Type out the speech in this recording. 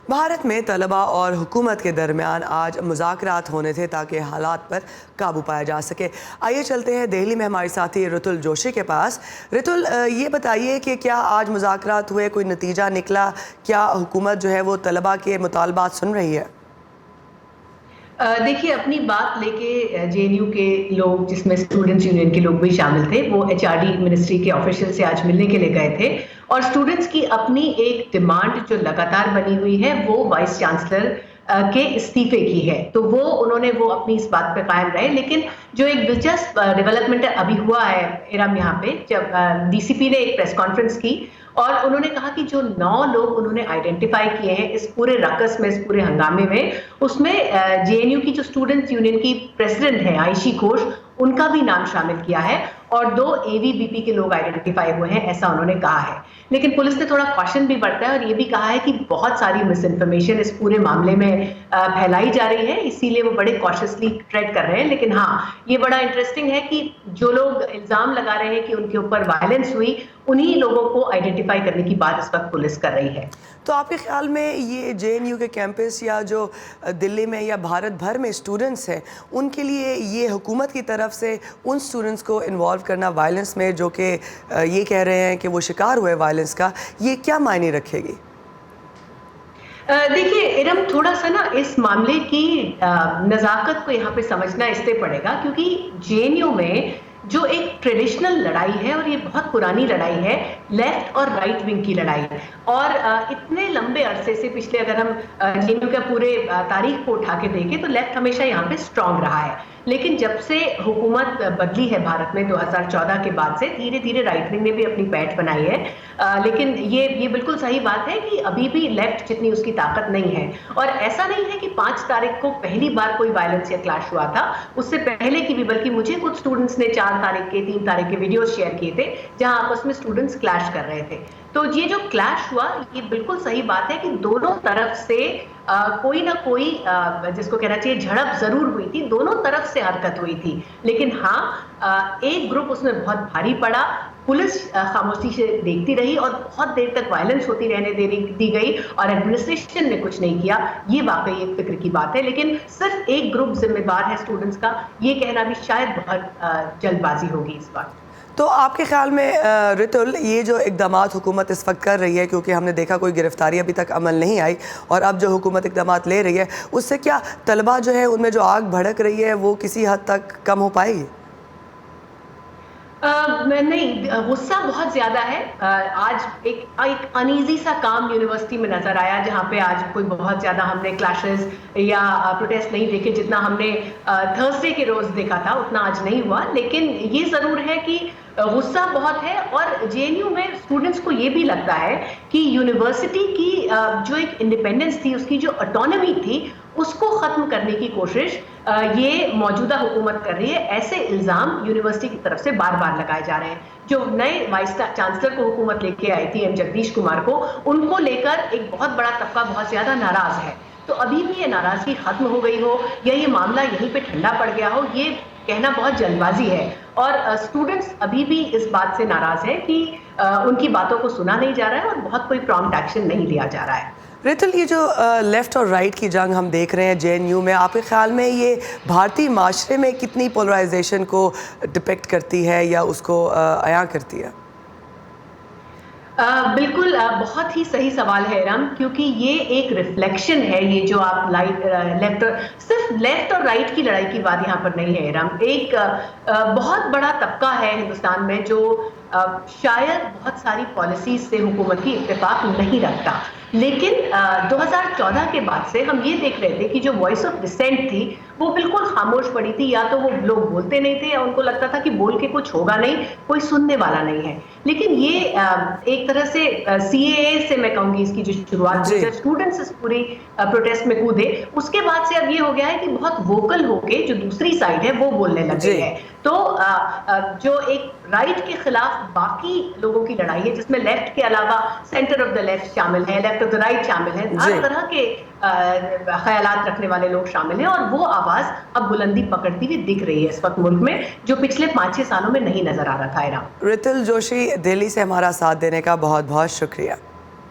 भारत में तलबा और हुकूमत के दरमियान आज मुज़ाकरात होने थे ताकि हालात पर काबू पाया जा सके। आइए चलते हैं दिल्ली में हमारे साथी रितुल जोशी के पास। रितुल, ये बताइए कि क्या आज मुज़ाकरात हुए, कोई नतीजा निकला? क्या हुकूमत जो है वो तलबा के मुतालबात सुन रही है? देखिए, अपनी बात लेके जेएनयू के लोग, जिसमें स्टूडेंट्स यूनियन के लोग भी शामिल थे, वो एचआरडी मिनिस्ट्री के ऑफिशियल से आज मिलने के लिए गए थे। और स्टूडेंट्स की अपनी एक डिमांड जो लगातार बनी हुई है वो वाइस चांसलर के इस्तीफे की है। तो उन्होंने अपनी इस बात पे कायम रहे। लेकिन जो एक दिलचस्प डेवलपमेंट अभी हुआ है इरम, यहाँ पे जब डीसीपी ने एक प्रेस कॉन्फ्रेंस की और उन्होंने कहा कि जो 9 लोग उन्होंने आइडेंटिफाई किए हैं इस पूरे रकस में, इस पूरे हंगामे में, उसमें जेएनयू की जो स्टूडेंट्स यूनियन की प्रेसिडेंट है आयशी घोष, उनका भी नाम शामिल किया है और 2 एवीबीपी के लोग आइडेंटिफाई हुए हैं, ऐसा उन्होंने कहा है। लेकिन पुलिस ने थोड़ा कॉशन भी बरता है और ये भी कहा है कि बहुत सारी मिस इन्फॉर्मेशन इस पूरे मामले में फैलाई जा रही है, इसीलिए वो बड़े कॉशियसली ट्रेड कर रहे हैं। लेकिन हाँ, ये बड़ा इंटरेस्टिंग है कि जो लोग इल्जाम लगा रहे हैं कि उनके ऊपर वायलेंस हुई, उन्हीं लोगों को आइडेंटिफाई करने की बात इस वक्त पुलिस कर रही है। तो आपके ख्याल में ये जेएनयू के कैंपस या जो दिल्ली में या भारत भर में स्टूडेंट्स हैं, उनके लिए ये हुकूमत की तरफ से उन स्टूडेंट्स को इन्वॉल्व करना वायलेंस में, जो कि ये कह रहे हैं कि वो शिकार हुए वायलेंस का, ये क्या मायने रखेगी? देखिए इरम, थोड़ा सा ना इस मामले की नज़ाकत को यहाँ पे समझना इससे पड़ेगा, क्योंकि जेएनयू में जो एक ट्रेडिशनल लड़ाई है और ये बहुत पुरानी लड़ाई है, लेफ्ट और राइट विंग की लड़ाई, और इतने लंबे अरसे से, पिछले अगर हम जेएनयू का पूरे तारीख को उठा के देखें तो लेफ्ट हमेशा यहाँ पे स्ट्रांग रहा है। लेकिन जब से हुकूमत बदली है भारत में 2014 के बाद से, धीरे धीरे राइट विंग ने भी अपनी पैठ बनाई है। लेकिन ये बिल्कुल सही बात है कि अभी भी लेफ्ट जितनी उसकी ताकत नहीं है। और ऐसा नहीं है कि 5 तारीख को पहली बार कोई वायलेंस या क्लैश हुआ था, उससे पहले की भी, बल्कि मुझे कुछ स्टूडेंट्स ने 4 तारीख के, 3 तारीख के वीडियोस शेयर किए थे जहां आपस में स्टूडेंट्स क्लैश कर रहे थे। तो ये जो क्लैश हुआ, ये बिल्कुल सही बात है कि दोनों तरफ से कोई ना कोई, जिसको कहना चाहिए, झड़प जरूर हुई थी, दोनों तरफ से हरकत हुई थी। लेकिन हाँ, एक ग्रुप उसमें बहुत भारी पड़ा, पुलिस खामोशी से देखती रही और बहुत देर तक वायलेंस होती रहने दी गई और एडमिनिस्ट्रेशन ने कुछ नहीं किया। ये वाकई एक फिक्र की बात है। लेकिन सिर्फ एक ग्रुप जिम्मेदार है स्टूडेंट्स का, ये कहना भी शायद बहुत जल्दबाजी होगी इस बार। तो आपके ख्याल में रितुल, ये जो इक़दामात हुकूमत इस वक्त कर रही है, क्योंकि हमने देखा कोई गिरफ्तारी अभी तक अमल नहीं आई और अब जो हुकूमत इक़दामात ले रही है, उससे क्या तलबा जो है उनमें जो आग भड़क रही है वो किसी हद तक कम हो पाएगी? नहीं, गुस्सा बहुत ज्यादा है। आज एक अनईजी सा काम यूनिवर्सिटी में नजर आया, जहां पे आज कोई बहुत ज्यादा हमने क्लैशेस या प्रोटेस्ट नहीं देखे, जितना हमने थर्सडे के रोज देखा था उतना आज नहीं हुआ। लेकिन ये जरूर है कि गुस्सा बहुत है और जेएनयू में स्टूडेंट्स को ये भी लगता है कि यूनिवर्सिटी की जो एक इंडिपेंडेंस थी, उसकी जो ऑटोनॉमी थी, उसको खत्म करने की कोशिश ये मौजूदा हुकूमत कर रही है। ऐसे इल्जाम यूनिवर्सिटी की तरफ से बार बार लगाए जा रहे हैं। जो नए वाइस चांसलर को हुकूमत लेके आई थी, एम जगदीश कुमार को, उनको लेकर एक बहुत बड़ा तबका बहुत ज्यादा नाराज है। तो अभी भी ये नाराजगी खत्म हो गई हो या ये मामला यहीं पे ठंडा पड़ गया हो, ये कहना बहुत जल्दबाजी है। और स्टूडेंट्स अभी भी इस बात से नाराज है कि उनकी बातों को सुना नहीं जा रहा है और बहुत कोई प्रॉम्प्ट एक्शन नहीं लिया जा रहा है। रितुल, ये जो लेफ़्ट और राइट की जंग हम देख रहे हैं जेएनयू में, आपके ख्याल में ये भारतीय माशरे में कितनी पोलराइजेशन को डिपेक्ट करती है या उसको अयां करती है? बिल्कुल, बहुत ही सही सवाल है राम, क्योंकि ये एक रिफ्लेक्शन है। ये जो आप सिर्फ लेफ्ट और राइट की लड़ाई की बात यहाँ पर नहीं है राम। एक बहुत बड़ा तबका है हिंदुस्तान में जो शायद बहुत सारी पॉलिसीज से हुकूमत की इत्तेफाक नहीं रखता। लेकिन 2014 के बाद से हम ये देख रहे थे कि जो वॉइस ऑफ डिसेंट थी वो बिल्कुल खामोश पड़ी थी, या तो वो लोग बोलते नहीं थे या उनको लगता था कि बोल के कुछ होगा नहीं, कोई सुनने वाला नहीं है। लेकिन ये एक तरह से सीएए से मैं कहूंगी इसकी जो शुरुआत, जब स्टूडेंट्स इस पूरी प्रोटेस्ट में कूदे, उसके बाद से अब ये हो गया है कि बहुत वोकल होके जो दूसरी साइड है वो बोलने लगे है। तो जो एक राइट के खिलाफ बाकी लोगों की लड़ाई है, जिसमें लेफ्ट के अलावा सेंटर ऑफ द लेफ्ट शामिल है, लेफ्ट ऑफ द राइट शामिल है, हर तरह के ख्यालात रखने वाले लोग शामिल हैं, और वो आवाज अब बुलंदी पकड़ती हुई दिख रही है इस वक्त मुल्क में, जो पिछले 5-6 सालों में नहीं नजर आ रहा था। रितुल जोशी, दिल्ली से हमारा साथ देने का बहुत बहुत शुक्रिया।